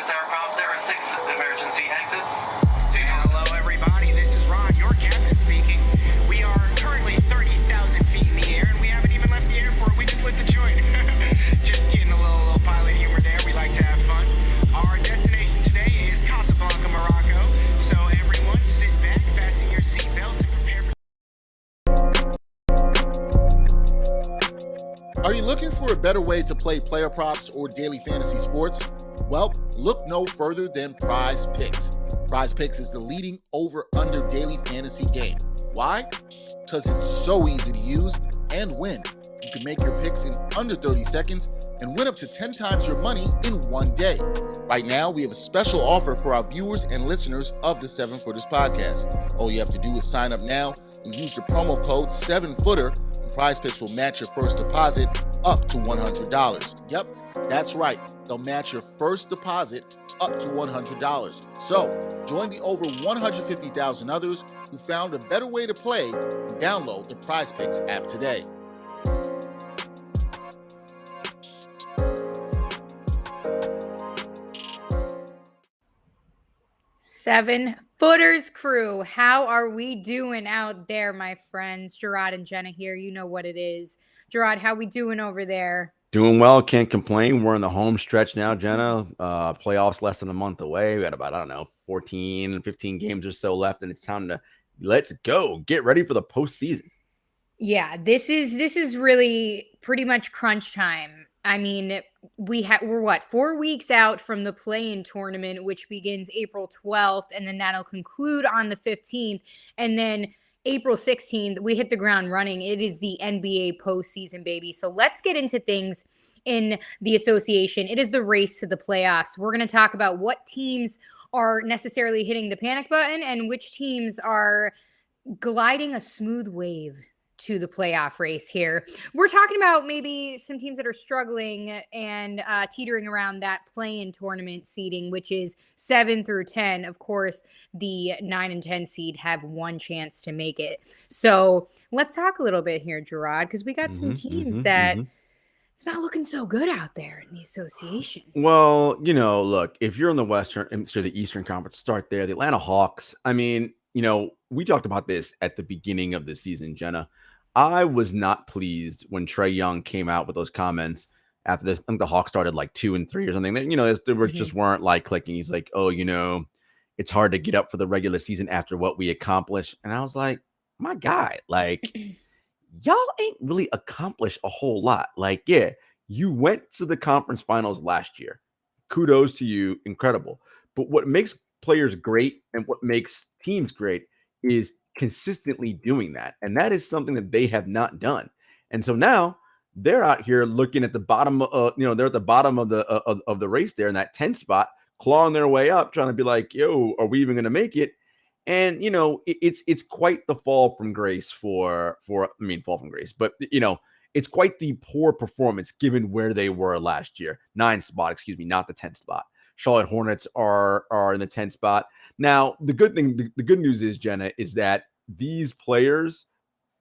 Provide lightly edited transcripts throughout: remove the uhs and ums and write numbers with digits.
aircraft, there are 6 emergency exits. Hello, everybody. This is Ron, your captain speaking. We are currently 30,000 feet in the air, and we haven't even left the airport. We just lit the joint. Just kidding, a little pilot humor there. We like to have fun. Our destination today is Casablanca, Morocco. So everyone, sit back, fasten your seatbelts, and prepare for... Are you looking for a better way to play player props or daily fantasy sports? Well, look no further than Prize Picks. Prize Picks is the leading over-under daily fantasy game. Why? Because it's so easy to use and win. You can make your picks in under 30 seconds and win up to 10 times your money in one day. Right now, we have a special offer for our viewers and listeners of the 7-Footers podcast. All you have to do is sign up now and use the promo code 7Footer, and Prize Picks will match your first deposit up to $100. Yep, that's right. They'll match your first deposit up to $100. So, join the over 150,000 others who found a better way to play and download the Prize Picks app today. Seven Footers crew, how are we doing out there, my friends? Jarod and Jenna here. You know what it is. Jarod, how we doing over there? Doing well, can't complain. We're in the home stretch now, Jenna. Playoffs less than a month away. We got about, 14, 15 games or so left, and it's time to let's go. Get ready for the postseason. Yeah, this is really pretty much crunch time. I mean, we're 4 weeks out from the play-in tournament, which begins April 12th, and then that'll conclude on the 15th, and then April 16th, we hit the ground running. It is the NBA postseason, baby. So let's get into things in the association. It is the race to the playoffs. We're going to talk about what teams are necessarily hitting the panic button and which teams are gliding a smooth wave to the playoff race here. We're talking about maybe some teams that are struggling and teetering around that play-in tournament seeding, which is 7 through 10. Of course, the 9 and 10 seed have one chance to make it. So let's talk a little bit here, Jarod, because we got some teams that it's not looking so good out there in the association. Well, look, if you're in the the Eastern Conference, start there. The Atlanta Hawks, we talked about this at the beginning of the season, Jenna. I was not pleased when Trae Young came out with those comments after this. I think the Hawks started like 2 and 3 or something. They were just weren't like clicking. He's like, oh, it's hard to get up for the regular season after what we accomplished. And I was like, my guy, like, y'all ain't really accomplished a whole lot. Like, yeah, you went to the conference finals last year. Kudos to you. Incredible. But what makes players great and what makes teams great is consistently doing that. And that is something that they have not done. And so now they're out here looking at the bottom, they're at the bottom of the race there in that 10th spot, clawing their way up, trying to be like, yo, are we even going to make it? And, it's quite the fall from grace fall from grace, but it's quite the poor performance given where they were last year. 9th spot, not the 10th spot. Charlotte Hornets are in the 10th spot. Now, the good news is, Jenna, is that these players,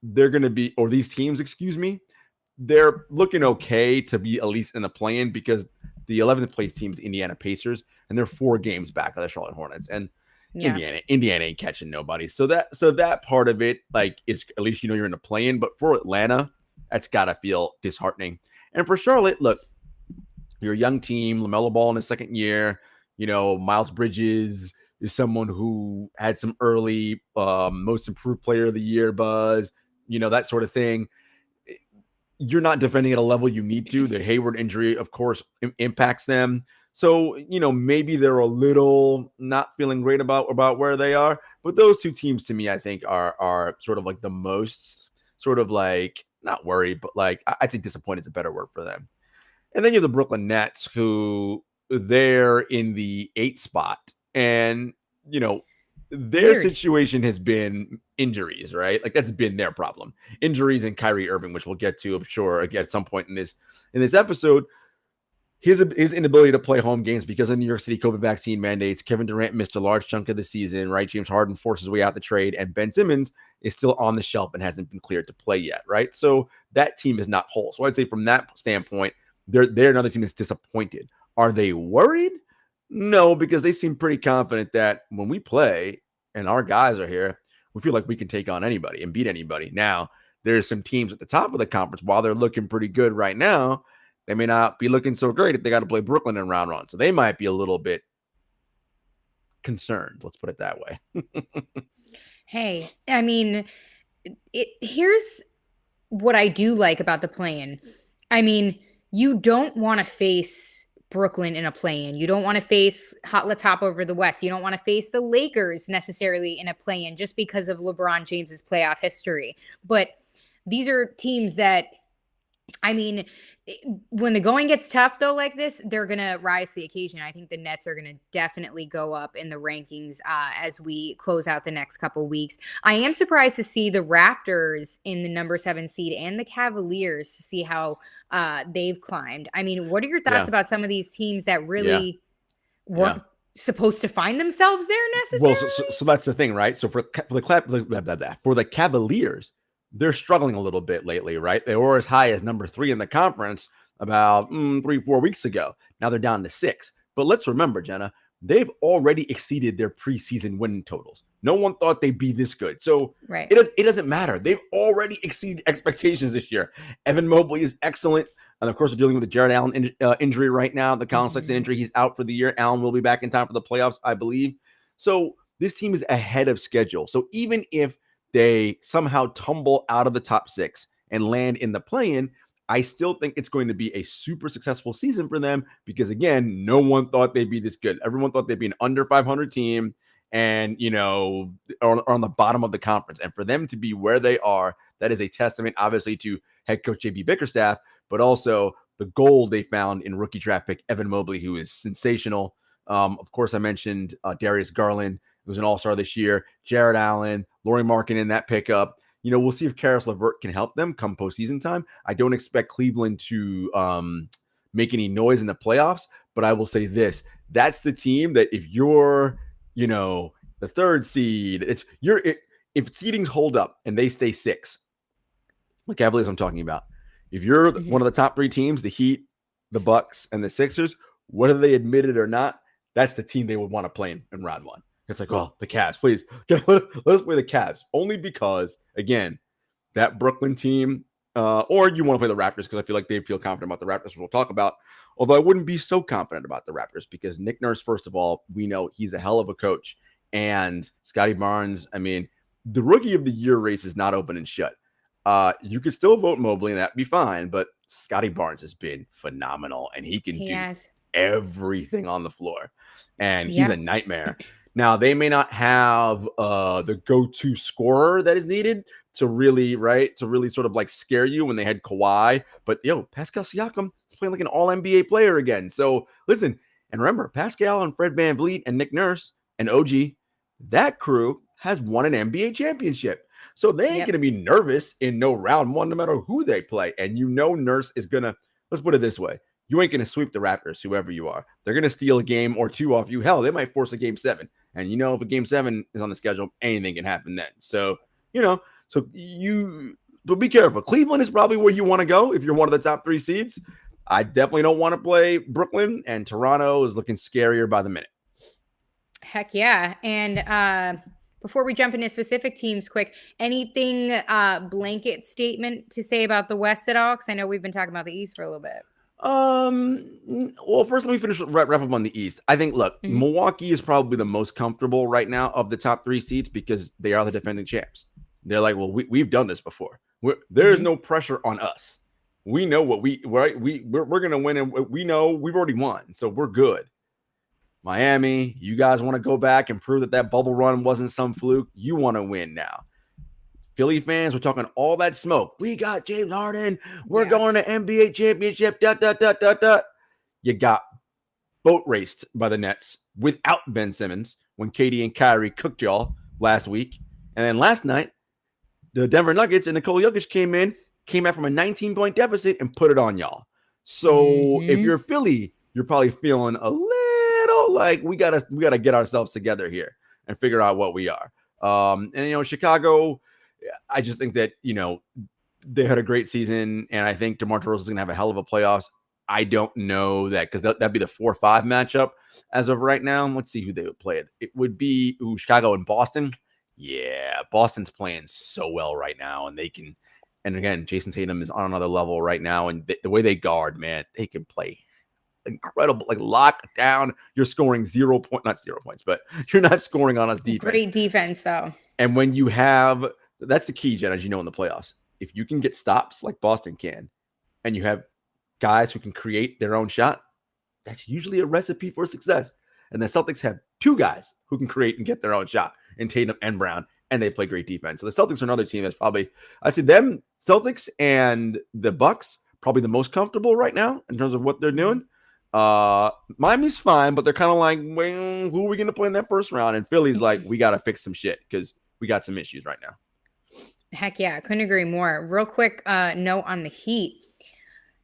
these teams, they're looking okay to be at least in the play-in because the 11th place team is the Indiana Pacers, and they're 4 games back of the Charlotte Hornets. And Indiana ain't catching nobody. So that part of it, like, is at least you're in the play-in. But for Atlanta, that's got to feel disheartening. And for Charlotte, look, you're a young team, LaMelo Ball in his second year. Miles Bridges is someone who had some early most improved player of the year buzz, that sort of thing. You're not defending at a level you need to. The Hayward injury, of course, impacts them. So, maybe they're a little not feeling great about where they are. But those two teams, to me, I think are sort of like the most sort of like, not worried, but like, I'd say disappointed is a better word for them. And then you have the Brooklyn Nets, who they're in the 8th spot. And, their situation has been injuries, right? Like, that's been their problem. Injuries and Kyrie Irving, which we'll get to, I'm sure, again, at some point in this episode. His inability to play home games because of New York City COVID vaccine mandates. Kevin Durant missed a large chunk of the season, right? James Harden forced his way out the trade, and Ben Simmons is still on the shelf and hasn't been cleared to play yet, right? So that team is not whole. So I'd say from that standpoint, they're another team that's disappointed. Are they worried? No, because they seem pretty confident that when we play and our guys are here, we feel like we can take on anybody and beat anybody. Now, there's some teams at the top of the conference, while they're looking pretty good right now, they may not be looking so great if they got to play Brooklyn in round one. So they might be a little bit concerned. Let's put it that way. Hey, I mean, here's what I do like about the play-in. I mean, you don't want to face Brooklyn in a play-in. You don't want to face let's hop over the West. You don't want to face the Lakers necessarily in a play-in just because of LeBron James's playoff history. But these are teams that, I mean, when the going gets tough, though, like this, they're going to rise to the occasion. I think the Nets are going to definitely go up in the rankings as we close out the next couple weeks. I am surprised to see the Raptors in the number 7 seed and the Cavaliers to see how they've climbed. I mean, what are your thoughts about some of these teams that really weren't supposed to find themselves there necessarily? Well, so that's the thing, right? So for the Cavaliers, they're struggling a little bit lately, right? They were as high as number 3 in the conference about 3-4 weeks ago. Now they're down to 6. But let's remember, Jenna, they've already exceeded their preseason win totals. No one thought they'd be this good. So it doesn't matter. They've already exceeded expectations this year. Evan Mobley is excellent. And of course, we're dealing with the Jarod Allen injury right now. The Colin Sexton injury, he's out for the year. Allen will be back in time for the playoffs, I believe. So this team is ahead of schedule. So even if they somehow tumble out of the top 6 and land in the play-in, I still think it's going to be a super successful season for them because, again, no one thought they'd be this good. Everyone thought they'd be an under 500 team and, are on the bottom of the conference. And for them to be where they are, that is a testament, obviously, to head coach J.B. Bickerstaff, but also the gold they found in rookie draft pick Evan Mobley, who is sensational. Of course, I mentioned Darius Garland, who was an all-star this year, Jarrett Allen, Lauri Markkanen, that pickup. We'll see if Karis LeVert can help them come postseason time. I don't expect Cleveland to make any noise in the playoffs, but I will say this. That's the team that if you're, the 3rd seed, if seedings hold up and they stay 6, the Cavaliers I'm talking about, if you're one of the top 3 teams, the Heat, the Bucks, and the Sixers, whether they admit it or not, that's the team they would want to play in round 1. It's like, the Cavs, please. Let's play the Cavs. Only because, again, that Brooklyn team, or you want to play the Raptors because I feel like they feel confident about the Raptors, which we'll talk about. Although I wouldn't be so confident about the Raptors because Nick Nurse, first of all, we know he's a hell of a coach. And Scotty Barnes, I mean, the Rookie of the Year race is not open and shut. You could still vote Mobley and that'd be fine, but Scotty Barnes has been phenomenal and he can do everything on the floor. And he's a nightmare. Now, they may not have the go-to scorer that is needed to really sort of like scare you when they had Kawhi. But, Pascal Siakam is playing like an all-NBA player again. So, listen, and remember, Pascal and Fred VanVleet and Nick Nurse and OG, that crew has won an NBA championship. So they ain't going to be nervous in no round 1 no matter who they play. And Nurse is going to, let's put it this way, you ain't going to sweep the Raptors, whoever you are. They're going to steal a game or 2 off you. Hell, they might force a game 7. And if a game 7 is on the schedule, anything can happen then. So, but be careful. Cleveland is probably where you want to go if you're one of the top 3 seeds. I definitely don't want to play Brooklyn, and Toronto is looking scarier by the minute. Heck yeah. And before we jump into specific teams quick, anything blanket statement to say about the West at all? Because I know we've been talking about the East for a little bit. Well, first let me finish wrap up on the East. I think Milwaukee is probably the most comfortable right now of the top 3 seeds because they are the defending champs. They're like, well, we've done this before. There's no pressure on us. We know what we're gonna win, and we know we've already won, so we're good. Miami, you guys want to go back and prove that bubble run wasn't some fluke? You want to win now. Philly fans, we're talking all that smoke. We got James Harden. We're going to NBA championship. You got boat raced by the Nets without Ben Simmons when KD and Kyrie cooked y'all last week. And then last night, the Denver Nuggets and Nikola Jokic came out from a 19-point deficit and put it on y'all. So if you're Philly, you're probably feeling a little like we gotta get ourselves together here and figure out what we are. And Chicago, I just think that they had a great season, and I think DeMar DeRozan is going to have a hell of a playoffs. I don't know that because that'd be the 4-5 matchup as of right now. Let's see who they would play. It would be Chicago and Boston. Yeah, Boston's playing so well right now, and they can. And again, Jason Tatum is on another level right now, and the way they guard, man, they can play incredible. Like lock down, you're scoring not 0 points, but you're not scoring on us defense. Great defense, though. And when you have, that's the key, Jen, as you know, in the playoffs. If you can get stops like Boston can, and you have guys who can create their own shot, that's usually a recipe for success. And the Celtics have two guys who can create and get their own shot, in Tatum and Brown, and they play great defense. So the Celtics are another team that's probably, I'd say them, Celtics and the Bucks, probably the most comfortable right now in terms of what they're doing. Miami's fine, but they're kind of like, well, who are we going to play in that first round? And Philly's like, we got to fix some shit because we got some issues right now. Heck yeah, couldn't agree more. Real quick note on the Heat.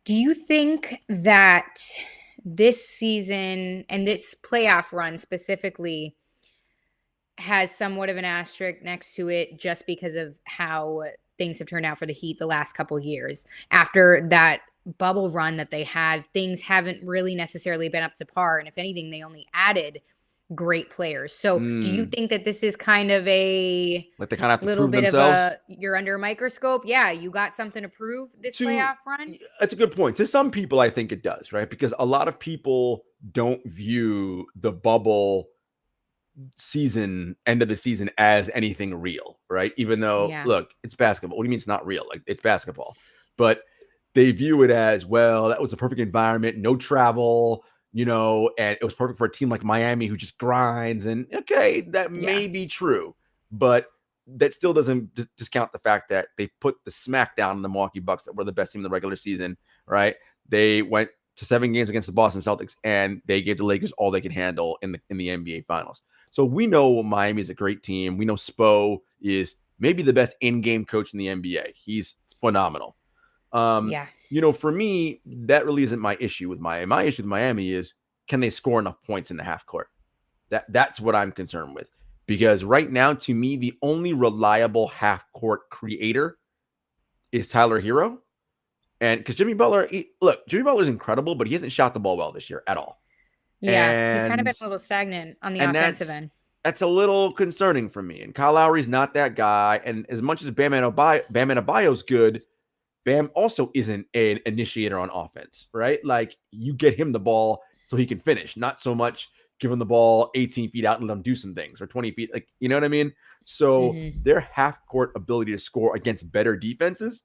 Do you think that this season and this playoff run specifically has somewhat of an asterisk next to it just because of how things have turned out for the Heat the last couple years? After that bubble run that they had, things haven't really necessarily been up to par. And if anything, they only added great players. So do you think that this is kind of a like they kind of have to little prove bit themselves? of you're under a microscope? Yeah, you got something to prove this playoff run? That's a good point. To some people, I think it does, right? Because a lot of people don't view the bubble season, end of the season, as anything real, right? Even though, look, it's basketball. What do you mean it's not real? Like, it's basketball. But they view it as, well, that was a perfect environment, no travel, you know, and it was perfect for a team like Miami who just grinds. And okay, that may be true, but that still doesn't discount the fact that they put the smackdown on the Milwaukee Bucks that were the best team in the regular season, right? They went to 7 games against the Boston Celtics, and they gave the Lakers all they could handle in the NBA Finals. So we know Miami is a great team. We know Spo is maybe the best in-game coach in the NBA. He's phenomenal. You know, for me, that really isn't my issue with Miami. My issue with Miami is, can they score enough points in the half court? That's what I'm concerned with. Because right now, to me, the only reliable half court creator is Tyler Hero. And because Jimmy Butler, Jimmy Butler is incredible, but he hasn't shot the ball well this year at all. Yeah, he's kind of been a little stagnant on the offensive end. That's a little concerning for me. And Kyle Lowry's not that guy. And as much as Bam Adebayo's good, Bam also isn't an initiator on offense, right? Like, you get him the ball so he can finish, not so much give him the ball 18 feet out and let him do some things, or 20 feet. Like, you know what I mean? So their half-court ability to score against better defenses,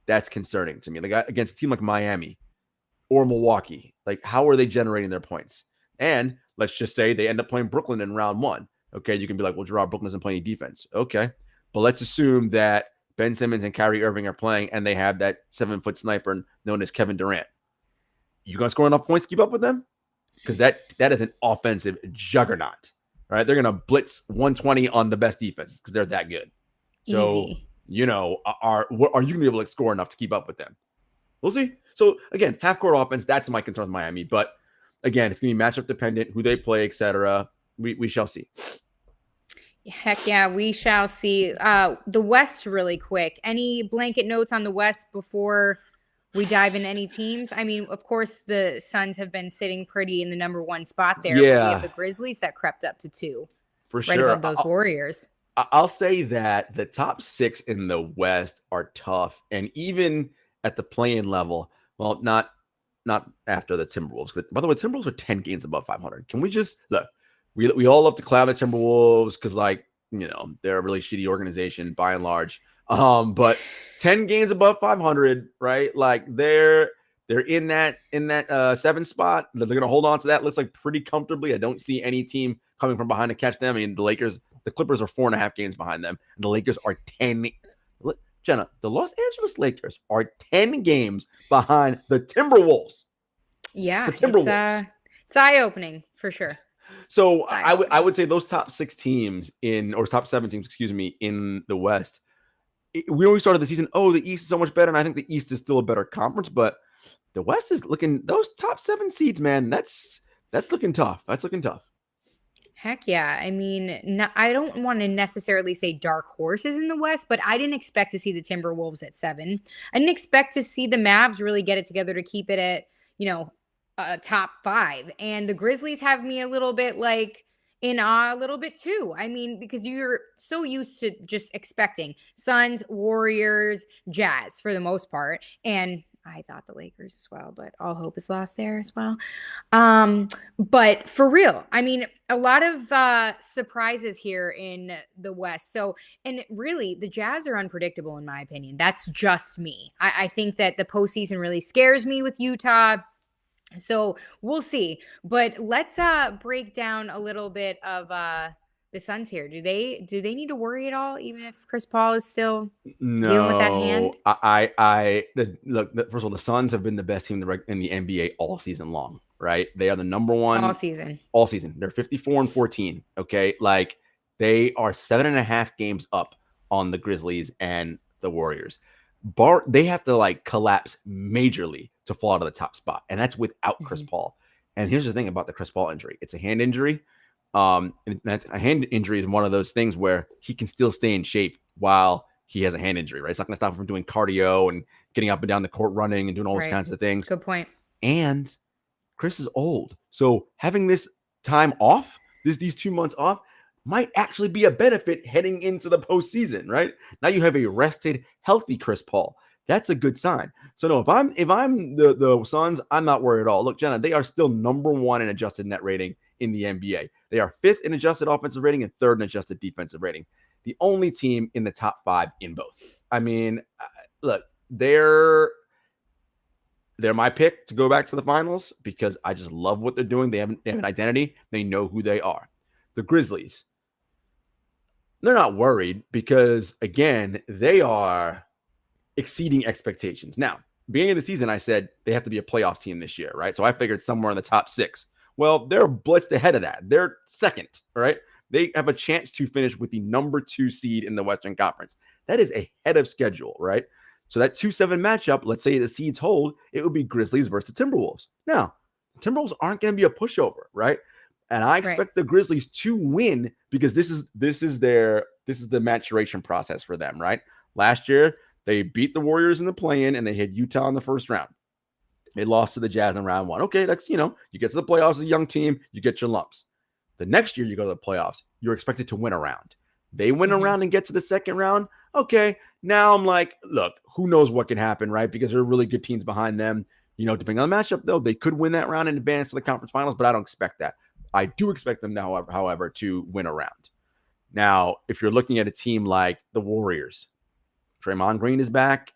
that's concerning to me. Like, against a team like Miami or Milwaukee, like, how are they generating their points? And let's just say they end up playing Brooklyn in round 1. Okay, you can be like, well, Gerard, Brooklyn doesn't play any defense. Okay, but let's assume that Ben Simmons and Kyrie Irving are playing, and they have that 7-foot sniper known as Kevin Durant. You gonna score enough points to keep up with them? Because that is an offensive juggernaut, right? They're gonna blitz 120 on the best defense because they're that good. So, easy. You know, are you gonna be able to score enough to keep up with them? We'll see. So again, half court offense, that's my concern with Miami. But again, it's gonna be matchup dependent, who they play, etc. We shall see. Heck yeah, we shall see. The West, really quick. Any blanket notes on the West before we dive into any teams? I mean, of course, the Suns have been sitting pretty in the number 1 spot there. Yeah. But we have the Grizzlies that crept up to 2. For right sure. above those Warriors. I'll say that the top 6 in the West are tough. And even at the play-in level, well, not after the Timberwolves. By the way, Timberwolves are 10 games above 500. Can we just look? We all love to clown the Timberwolves because, like, you know, they're a really shitty organization by and large. But 10 games above 500, right? Like, they're in that 7 spot. They're going to hold on to that. Looks like pretty comfortably. I don't see any team coming from behind to catch them. I mean, the Clippers are 4.5 games behind them, and the Lakers are 10. Jenna, the Los Angeles Lakers are 10 games behind the Timberwolves. Yeah, it's eye-opening for sure. So I would say those top 6 teams top 7 teams, in the West. We always started the season, the East is so much better, and I think the East is still a better conference, but the West is looking, those top 7 seeds, man, that's looking tough. That's looking tough. Heck yeah. I mean, I don't want to necessarily say dark horses in the West, but I didn't expect to see the Timberwolves at 7. I didn't expect to see the Mavs really get it together to keep it at, top 5. And the Grizzlies have me a little bit like in awe a little bit too. I mean, because you're so used to just expecting Suns, Warriors, Jazz for the most part. And I thought the Lakers as well, but all hope is lost there as well. But for real, I mean, a lot of surprises here in the West. So, and really, the Jazz are unpredictable in my opinion. That's just me. I think that the postseason really scares me with Utah. So we'll see. But let's break down a little bit of the Suns here. Do they need to worry at all, even if Chris Paul is still dealing with that hand? Look. First of all, the Suns have been the best team in the NBA all season long. Right? They are the number one all season. All season. They're 54-14. Okay, like they are 7.5 games up on the Grizzlies and the Warriors. They have to like collapse majorly to fall out of the top spot, and that's without Chris Paul. And here's the thing about the Chris Paul injury: it's a hand injury. And that's a hand injury is one of those things where he can still stay in shape while he has a hand injury, right? It's not going to stop him from doing cardio and getting up and down the court, running and doing all those kinds of things. Good point. And Chris is old, so having this time off, these 2 months off, might actually be a benefit heading into the postseason, right? Now you have a rested, healthy Chris Paul. That's a good sign. So no, if I'm the Suns, I'm not worried at all. Look, Jenna, they are still number 1 in adjusted net rating in the NBA. They are 5th in adjusted offensive rating and 3rd in adjusted defensive rating. The only team in the top 5 in both. I mean, look, they're my pick to go back to the finals because I just love what they're doing. They have an identity. They know who they are. The Grizzlies, they're not worried because, again, they are exceeding expectations. Now, beginning of the season, I said they have to be a playoff team this year, right? So I figured somewhere in the top 6. Well, they're blitzed ahead of that. They're 2nd, right? They have a chance to finish with the number 2 seed in the Western Conference. That is ahead of schedule, right? So that 2-7 matchup, let's say the seeds hold, it would be Grizzlies versus the Timberwolves. Now, the Timberwolves aren't going to be a pushover, right? And I expect the Grizzlies to win because this is the maturation process for them, right? Last year, they beat the Warriors in the play-in and they hit Utah in the first round. They lost to the Jazz in round 1. Okay, that's, you get to the playoffs as a young team, you get your lumps. The next year you go to the playoffs, you're expected to win a round. They win a round and get to the second round. Okay, now I'm like, look, who knows what can happen, right? Because there are really good teams behind them. Depending on the matchup, though, they could win that round and advance to the conference finals, but I don't expect that. I do expect them, however, to win a round. Now, if you're looking at a team like the Warriors, Draymond Green is back.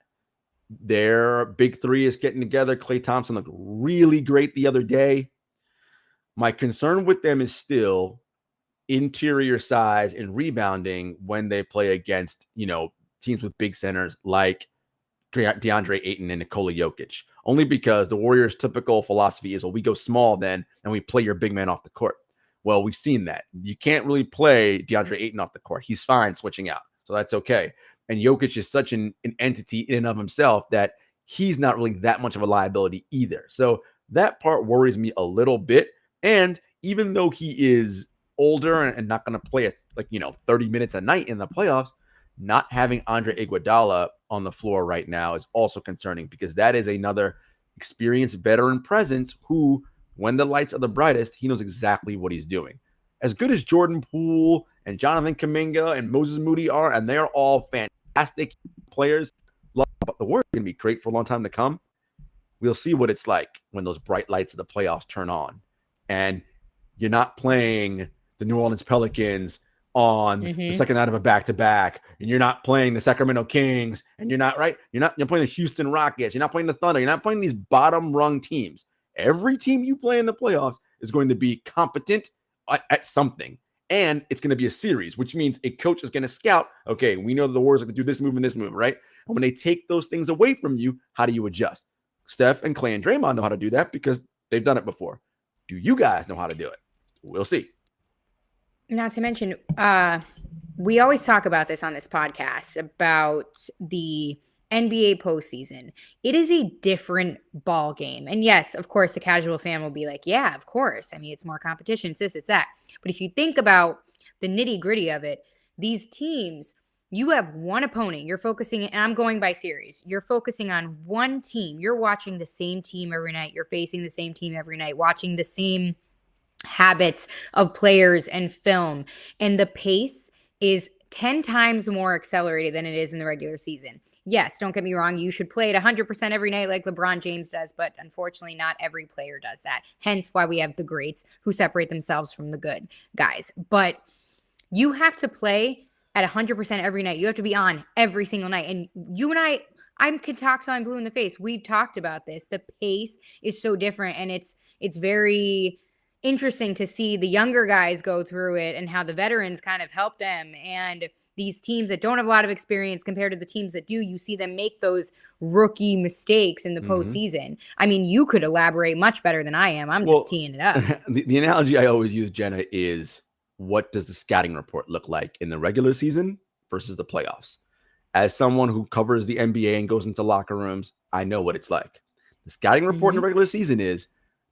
Their big 3 is getting together. Klay Thompson looked really great the other day. My concern with them is still interior size and rebounding when they play against, teams with big centers like DeAndre Ayton and Nikola Jokic. Only because the Warriors' typical philosophy is, well, we go small then and we play your big man off the court. Well, we've seen that. You can't really play DeAndre Ayton off the court. He's fine switching out. So that's okay. And Jokic is such an entity in and of himself that he's not really that much of a liability either. So that part worries me a little bit. And even though he is older and not going to play at 30 minutes a night in the playoffs, not having Andre Iguodala on the floor right now is also concerning because that is another experienced veteran presence who, when the lights are the brightest, he knows exactly what he's doing. As good as Jordan Poole and Jonathan Kuminga and Moses Moody are, and they're all fantastic players, but the Warriors are going to be great for a long time to come. We'll see what it's like when those bright lights of the playoffs turn on. And you're not playing the New Orleans Pelicans on the second night of a back-to-back, and you're not playing the Sacramento Kings, and you're playing the Houston Rockets, you're not playing the Thunder, you're not playing these bottom-rung teams. Every team you play in the playoffs is going to be competent at something, and it's going to be a series, which means a coach is going to scout, okay, we know the Warriors are going to do this move and this move, right? And when they take those things away from you, how do you adjust? Steph and Klay and Draymond know how to do that because they've done it before. Do you guys know how to do it? We'll see. Not to mention, we always talk about this on this podcast about the NBA postseason. It is a different ball game. And yes, of course, the casual fan will be like, yeah, of course. I mean, it's more competition, it's this, it's that. But if you think about the nitty gritty of it, these teams You have one opponent. You're focusing, and I'm going by series. You're focusing on one team. You're watching the same team every night. You're facing the same team every night, watching the same habits of players and film. And the pace is 10 times more accelerated than it is in the regular season. Yes, don't get me wrong. You should play it 100% every night like LeBron James does, but unfortunately not every player does that. Hence why we have the greats who separate themselves from the good guys. But you have to play at 100% every night. You have to be on every single night. And you and I can talk till I'm blue in the face. We've talked about this. The pace is so different, and it's very interesting to see the younger guys go through it and how the veterans kind of help them. And these teams that don't have a lot of experience compared to the teams that do, you see them make those rookie mistakes in the postseason. I mean, you could elaborate much better than I am. I'm just teeing it up. The analogy I always use, Jenna, is what does the scouting report look like in the regular season versus the playoffs? As someone who covers the NBA and goes into locker rooms, I know what it's like. The scouting report in the regular season is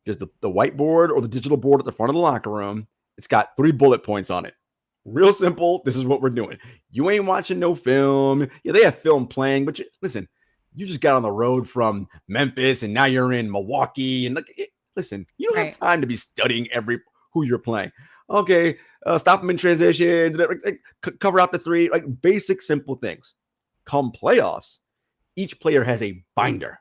just the whiteboard or the digital board at the front of the locker room. It's got 3 bullet points on it. Real simple. This is what we're doing. You ain't watching no film. Yeah, they have film playing, but listen, you just got on the road from Memphis and now you're in Milwaukee. And listen, you don't have time to be studying who you're playing. Okay, stop them in transition, cover out the 3, like basic, simple things. Come playoffs, each player has a binder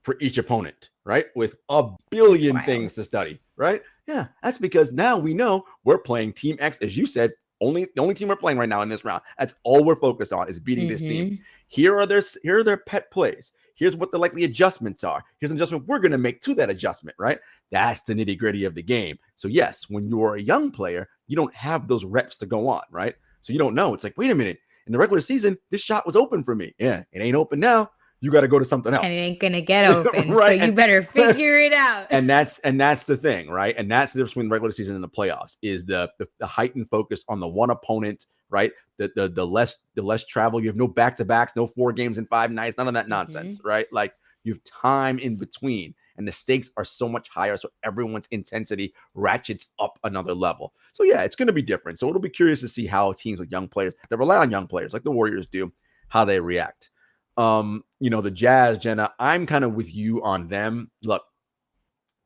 for each opponent, right? With a billion things to study, right? Yeah, that's because now we know we're playing Team X, as you said. The only team we're playing right now in this round. That's all we're focused on is beating this team. Here are their pet plays. Here's what the likely adjustments are. Here's an adjustment we're going to make to that adjustment, right? That's the nitty gritty of the game. So yes, when you're a young player, you don't have those reps to go on, right? So you don't know. It's like, wait a minute. In the regular season, this shot was open for me. Yeah, it ain't open now. You got to go to something else. And it ain't going to get open. right? So you better figure it out. And that's the thing, right? And that's the difference between the regular season and the playoffs is the heightened focus on the one opponent, right? The less travel. You have no back-to-backs, no 4 games in 5 nights, none of that nonsense, right? Like you have time in between. And the stakes are so much higher. So everyone's intensity ratchets up another level. So yeah, it's going to be different. So it'll be curious to see how teams with young players that rely on young players like the Warriors do, how they react. The Jazz, Jenna, I'm kind of with you on them. Look,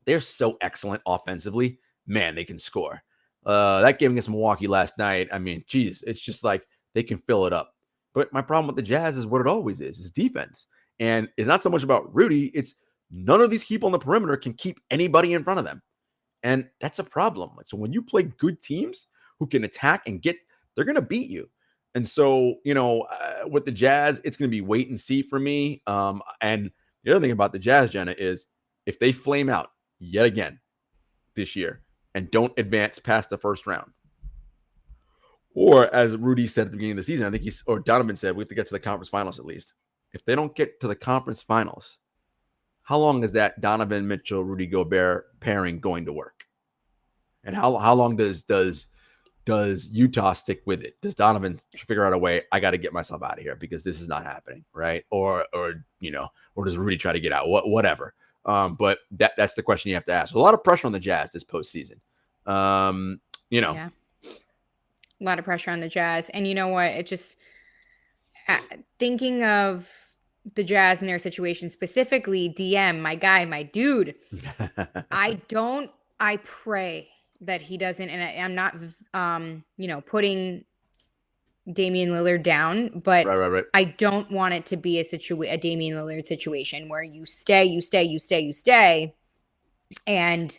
they're so excellent offensively. Man, they can score. That game against Milwaukee last night, I mean, geez, it's just like they can fill it up. But my problem with the Jazz is what it always is defense. And it's not so much about Rudy. It's none of these people on the perimeter can keep anybody in front of them. And that's a problem. So when you play good teams who can attack and they're going to beat you. And so, with the Jazz, it's going to be wait and see for me. And the other thing about the Jazz, Jenna, is if they flame out yet again this year and don't advance past the first round, or as Rudy said at the beginning of the season, I think or Donovan said, we have to get to the conference finals at least. If they don't get to the conference finals, how long is that Donovan Mitchell, Rudy Gobert pairing going to work? And how long does Utah stick with it? Does Donovan figure out a way? I got to get myself out of here because this is not happening, right? Or does Rudy try to get out? Whatever. But that's the question you have to ask. A lot of pressure on the Jazz this postseason. Yeah. A lot of pressure on the Jazz, and you know what? It just thinking of the Jazz and their situation specifically. DM, my guy, my dude. I pray that he doesn't, and I'm not, putting Damian Lillard down, but right. I don't want it to be a Damian Lillard situation where you stay, and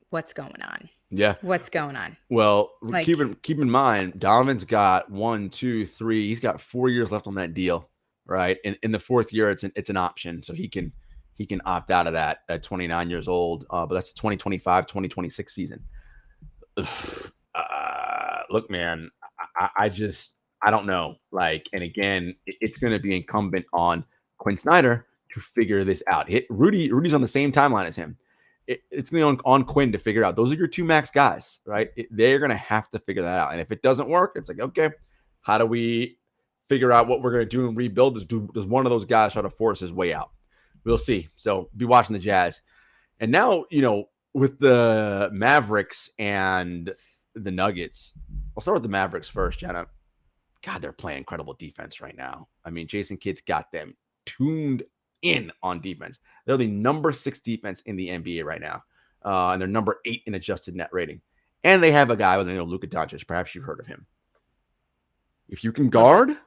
what's going on? Yeah, what's going on? Well, keep in mind, Donovan's got 1, 2, 3. He's got 4 years left on that deal, right? And in the 4th year, it's an option, so he can opt out of that at 29 years old. But that's the 2025-2026 season. Look, man, I don't know. And again, it's going to be incumbent on Quinn Snyder to figure this out. Rudy's on the same timeline as him. It's going to be on Quinn to figure out. Those are your 2 max guys, right? They're going to have to figure that out. And if it doesn't work, it's like, okay, how do we figure out what we're going to do and rebuild? Does one of those guys try to force his way out? We'll see. So be watching the Jazz. And now, with the Mavericks and the Nuggets, I'll start with the Mavericks first, Jenna. God, they're playing incredible defense right now. I mean, Jason Kidd's got them tuned in on defense. They're the number 6 defense in the NBA right now. And they're number 8 in adjusted net rating. And they have a guy with the name of Luka Doncic. Perhaps you've heard of him. If you can guard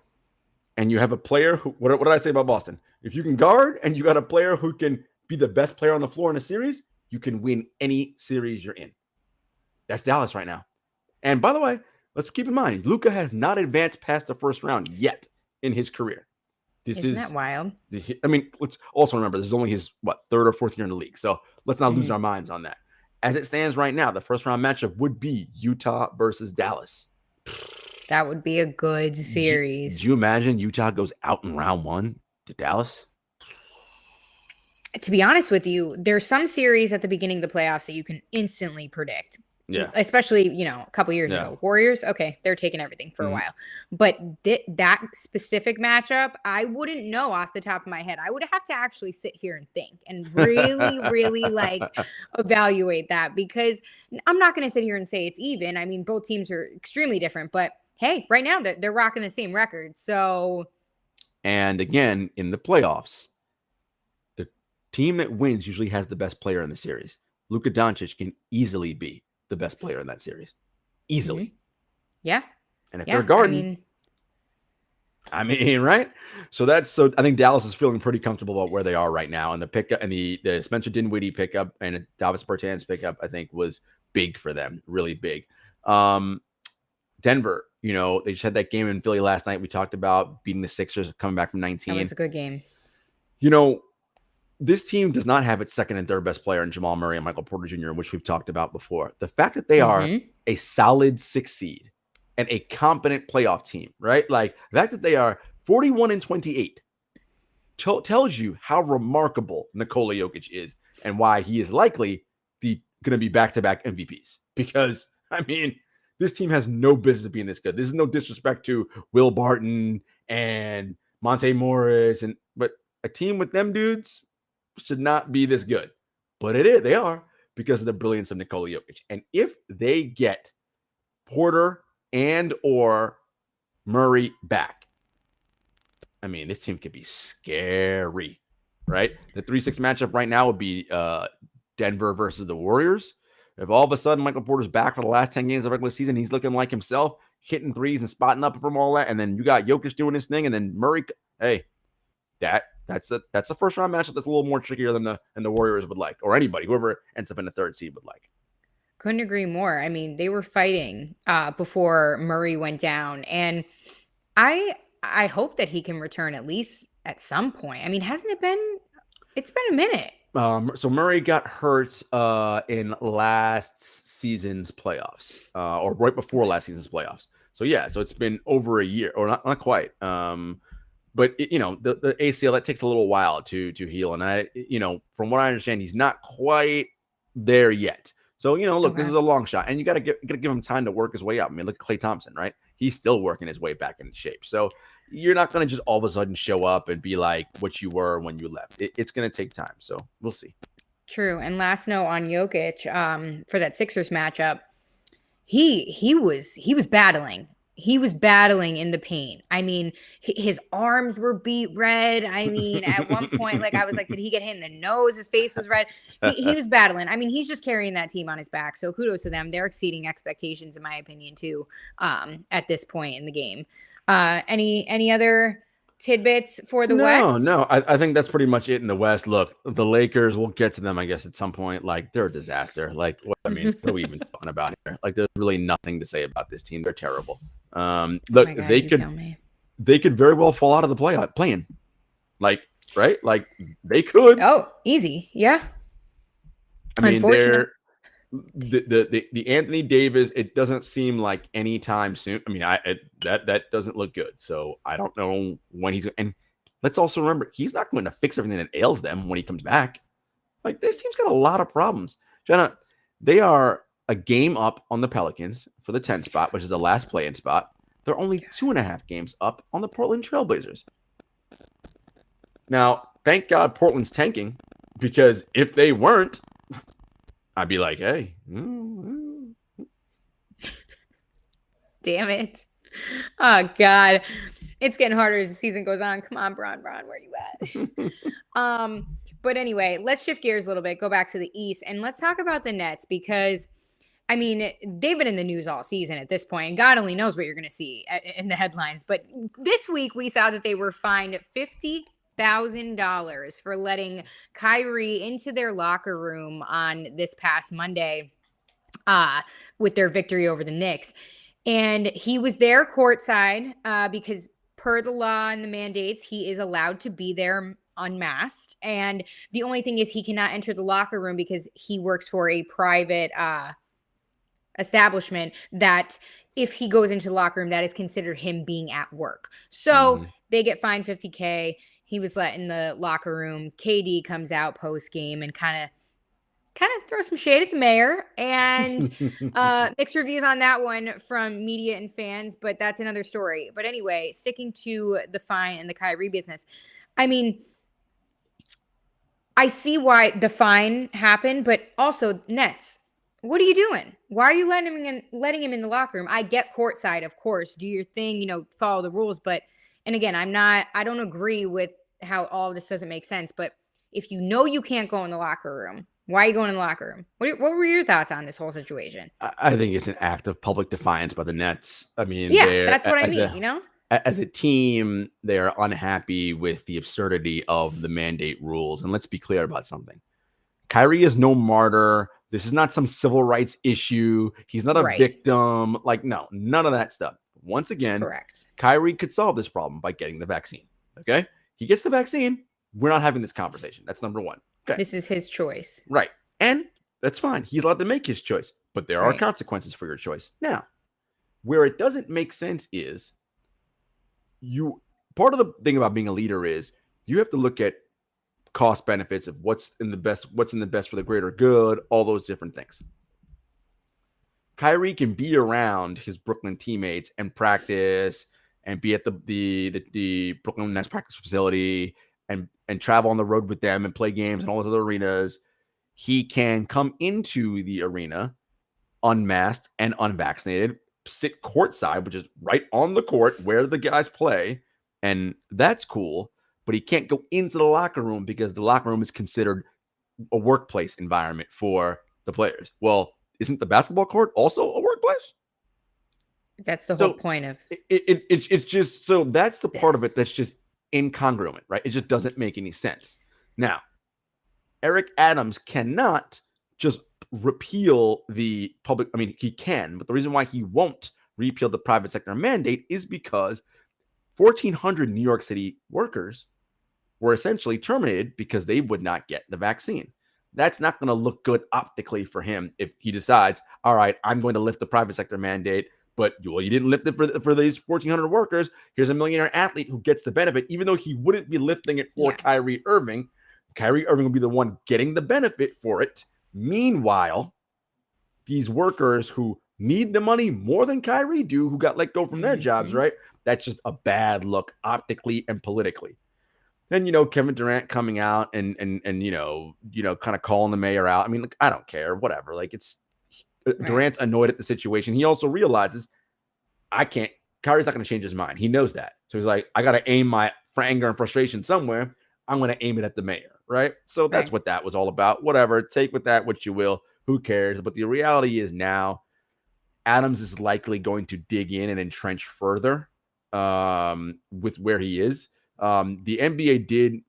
and you have a player who, what did I say about Boston? If you can guard and you got a player who can be the best player on the floor in a series, you can win any series you're in. That's Dallas right now. And by the way, let's keep in mind, Luka has not advanced past the first round yet in his career. Isn't that wild? I mean, let's also remember this is only his third or fourth year in the league. So let's not lose our minds on that. As it stands right now, the first round matchup would be Utah versus Dallas. That would be a good series. Do you imagine Utah goes out in round 1 to Dallas? To be honest with you, there's some series at the beginning of the playoffs that you can instantly predict. Yeah. Especially, a couple years ago. Warriors, okay, they're taking everything for a while. But that specific matchup, I wouldn't know off the top of my head. I would have to actually sit here and think and really, really evaluate that, because I'm not going to sit here and say it's even. I mean, both teams are extremely different, but hey, right now they're rocking the same record. So, and again, in the playoffs, the team that wins usually has the best player in the series. Luka Doncic can easily be the best player in that series. Easily. Yeah. And if they're guarding, I mean, right? So I think Dallas is feeling pretty comfortable about where they are right now. And the pickup and the Spencer Dinwiddie pickup and Davis Bertans pickup, I think, was big for them. Really big. Denver, they just had that game in Philly last night. We talked about beating the Sixers, coming back from 19. That was a good game. This team does not have its second and third best player in Jamal Murray and Michael Porter Jr., which we've talked about before. The fact that they are a solid 6 seed and a competent playoff team, right? Like the fact that they are 41-28 tells you how remarkable Nikola Jokic is and why he is likely going to be back-to-back MVPs. Because, I mean, this team has no business being this good. This is no disrespect to Will Barton and Monte Morris, but a team with them dudes should not be this good, but it is. They are, because of the brilliance of Nikola Jokic. And if they get Porter and or Murray back, I mean, this team could be scary, right? The 3-6 matchup right now would be Denver versus the Warriors. If all of a sudden Michael Porter's back for the last 10 games of the regular season, he's looking like himself, hitting threes and spotting up from all that, and then you got Jokic doing his thing, and then Murray, hey, that's a first round matchup that's a little more trickier than the Warriors would like, or anybody, whoever ends up in the 3rd seed would like. Couldn't agree more. I mean, they were fighting before Murray went down, and I hope that he can return at least at some point. I mean, it's been a minute. So Murray got hurt in last season's playoffs, or right before last season's playoffs. So yeah, so it's been over a year, or not quite. But the ACL, that takes a little while to heal, and from what I understand, he's not quite there yet. So look, This is a long shot, and you got to give him time to work his way up. I mean, look at Klay Thompson, right? He's still working his way back into shape. So you're not going to just all of a sudden show up and be like what you were when you left. It's going to take time. So we'll see. True. And last note on Jokic, for that Sixers matchup, he was battling. He was battling in the paint. I mean, his arms were beat red. I mean, at one point, I was like, did he get hit in the nose? His face was red. He was battling. I mean, he's just carrying that team on his back. So kudos to them. They're exceeding expectations, in my opinion, too, at this point in the game. Any other tidbits for the West? No. I think that's pretty much it in the West. Look, the Lakers, we'll get to them, I guess, at some point. They're a disaster. What are we even talking about here? There's really nothing to say about this team. They're terrible. Look, God, they could very well fall out of the play-in. Right? They could. Oh, easy. Yeah. I mean, they're the Anthony Davis, it doesn't seem like anytime soon. I mean, that doesn't look good. So I don't know when he's, and let's also remember, he's not going to fix everything that ails them when he comes back. This team's got a lot of problems. Jenna, they are a game up on the Pelicans for the 10th spot, which is the last play-in spot. They're only 2.5 games up on the Portland Trailblazers. Now, thank God Portland's tanking, because if they weren't, I'd be like, hey. Damn it. Oh God. It's getting harder as the season goes on. Come on, Bron, where you at? But anyway, let's shift gears a little bit, go back to the East, and let's talk about the Nets because I mean, they've been in the news all season at this point, and God only knows what you're going to see in the headlines. But this week, we saw that they were fined $50,000 for letting Kyrie into their locker room on this past Monday with their victory over the Knicks. And he was there courtside because per the law and the mandates, he is allowed to be there unmasked. And the only thing is he cannot enter the locker room because he works for a private establishment that if he goes into the locker room, that is considered him being at work. So they get fined $50K. He was let in the locker room. KD comes out post game and kind of throw some shade at the mayor, and mixed reviews on that one from media and fans, but that's another story. But anyway, sticking to the fine and the Kyrie business, I mean, I see why the fine happened, but also Nets, what are you doing? Why are you letting him in the locker room? I get courtside, of course, do your thing, follow the rules, but and again, I don't agree with how all of this doesn't make sense, but if you know you can't go in the locker room, why are you going in the locker room? What were your thoughts on this whole situation? I think it's an act of public defiance by the Nets. I mean, yeah, that's what I mean, As a team, they're unhappy with the absurdity of the mandate rules. And let's be clear about something. Kyrie is no martyr. This is not some civil rights issue. He's not a victim. No, none of that stuff. Once again, correct. Kyrie could solve this problem by getting the vaccine. Okay? He gets the vaccine. We're not having this conversation. That's number one. Okay. This is his choice. Right. And that's fine. He's allowed to make his choice, but there are consequences for your choice. Now, where it doesn't make sense is part of the thing about being a leader is you have to look at cost benefits of what's in the best for the greater good, all those different things. Kyrie can be around his Brooklyn teammates and practice and be at the Brooklyn Nets practice facility and travel on the road with them and play games in all those other arenas. He can come into the arena unmasked and unvaccinated, sit courtside, which is right on the court where the guys play, and that's cool. But he can't go into the locker room because the locker room is considered a workplace environment for the players. Well, isn't the basketball court also a workplace? That's the whole point of it's just so that's the part of it that's just incongruent, right? It just doesn't make any sense. Now, Eric Adams cannot just repeal the public. I mean, he can, but the reason why he won't repeal the private sector mandate is because 1,400 New York City workers were essentially terminated because they would not get the vaccine. That's not going to look good optically for him if he decides, all right, I'm going to lift the private sector mandate, but you didn't lift it for these 1,400 workers. Here's a millionaire athlete who gets the benefit, even though he wouldn't be lifting it for Kyrie Irving. Kyrie Irving will be the one getting the benefit for it. Meanwhile, these workers who need the money more than Kyrie do, who got let go from their jobs, right? That's just a bad look optically and politically. Then, Kevin Durant coming out and kind of calling the mayor out. I mean, I don't care, whatever. Durant's annoyed at the situation. He also realizes Kyrie's not going to change his mind. He knows that. So he's like, I got to aim my anger and frustration somewhere. I'm going to aim it at the mayor, right? So that's what that was all about. Whatever. Take with that what you will. Who cares? But the reality is now Adams is likely going to dig in and entrench further with where he is. The NBA did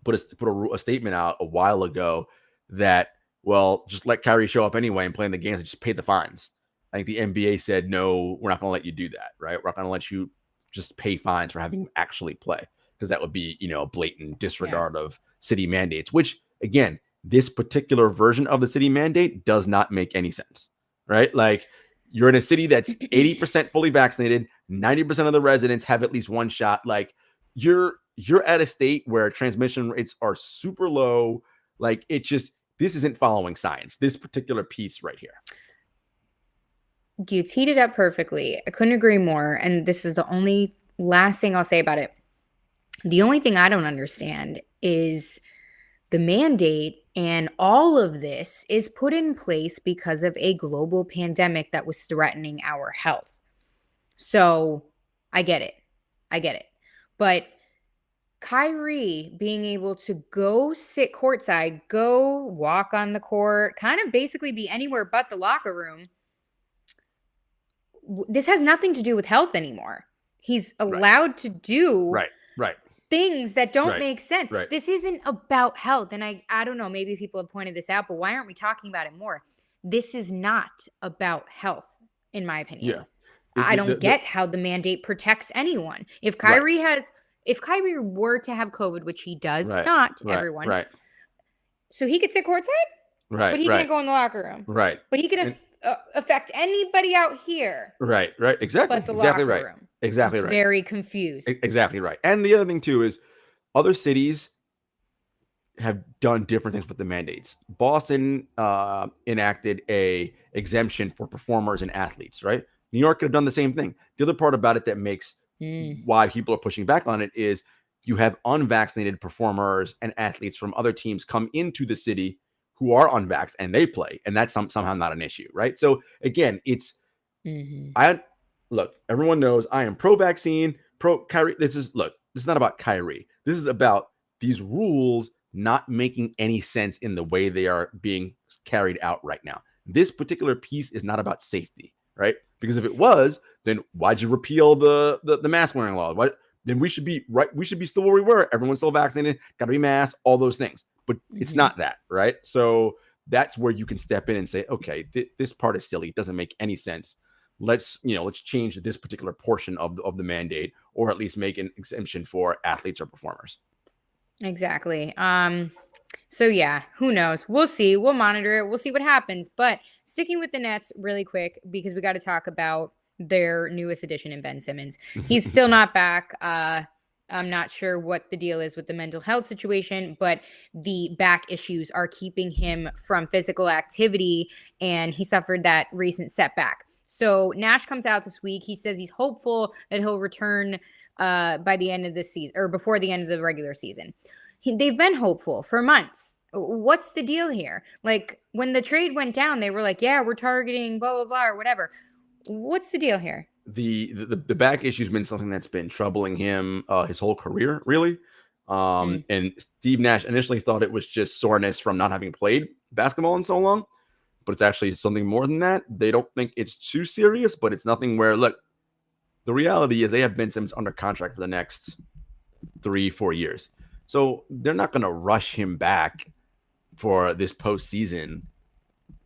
put a statement out a while ago that, well, just let Kyrie show up anyway and play in the games and just pay the fines. I think the NBA said, no, we're not going to let you do that, right? We're not going to let you just pay fines for having him actually play, because that would be, a blatant disregard of city mandates, which, again, this particular version of the city mandate does not make any sense, right? Like, you're in a city that's 80% fully vaccinated, 90% of the residents have at least one shot. Like, you're at a state where transmission rates are super low. Like, this isn't following science, this particular piece right here. You teed it up perfectly. I couldn't agree more. And this is the only last thing I'll say about it. The only thing I don't understand is the mandate, and all of this is put in place because of a global pandemic that was threatening our health. So I get it. But Kyrie being able to go sit courtside, go walk on the court, kind of basically be anywhere but the locker room. This has nothing to do with health anymore. He's allowed to do things that don't make sense. This isn't about health. And I don't know, maybe people have pointed this out, but why aren't we talking about it more? This is not about health, in my opinion. Yeah. I don't get how the mandate protects anyone. If Kyrie if Kyrie were to have COVID, which he does not, everyone. So he could sit courtside? But he can't go in the locker room. But he can affect anybody out here. Exactly. But the locker room. Exactly right. Very confused. Exactly right. And the other thing too is other cities have done different things with the mandates. Boston enacted a exemption for performers and athletes, right? New York could have done the same thing. The other part about it that makes why people are pushing back on it is you have unvaccinated performers and athletes from other teams come into the city who are unvaxxed and they play, and that's somehow not an issue, right? So again, it's look, everyone knows I am pro-vaccine, pro-Kyrie. This is not about Kyrie. This is about these rules not making any sense in the way they are being carried out right now. This particular piece is not about safety, right? Because if it was, then why'd you repeal the mask wearing law? Then we should be right. We should be still where we were. Everyone's still vaccinated, got to be masked, all those things. But it's not that, right? So that's where you can step in and say, okay, this part is silly. It doesn't make any sense. Let's change this particular portion of the mandate, or at least make an exemption for athletes or performers. Exactly. So yeah, who knows? We'll see. We'll monitor it. We'll see what happens. But sticking with the Nets really quick, because we got to talk about their newest addition in Ben Simmons. He's still not back. I'm not sure what the deal is with the mental health situation, but the back issues are keeping him from physical activity, and he suffered that recent setback. So Nash comes out this week. He says he's hopeful that he'll return by the end of the season, or before the end of the regular season. They've been hopeful for months. What's the deal here? Like, when the trade went down, they were like, yeah, we're targeting blah, blah, blah, or whatever. What's the deal here? The back issue has been something that's been troubling him his whole career, really. And Steve Nash initially thought it was just soreness from not having played basketball in so long, but it's actually something more than that. They don't think it's too serious, but it's nothing where, look, the reality is they have Ben Simmons under contract for the next 3-4 years. So they're not going to rush him back for this postseason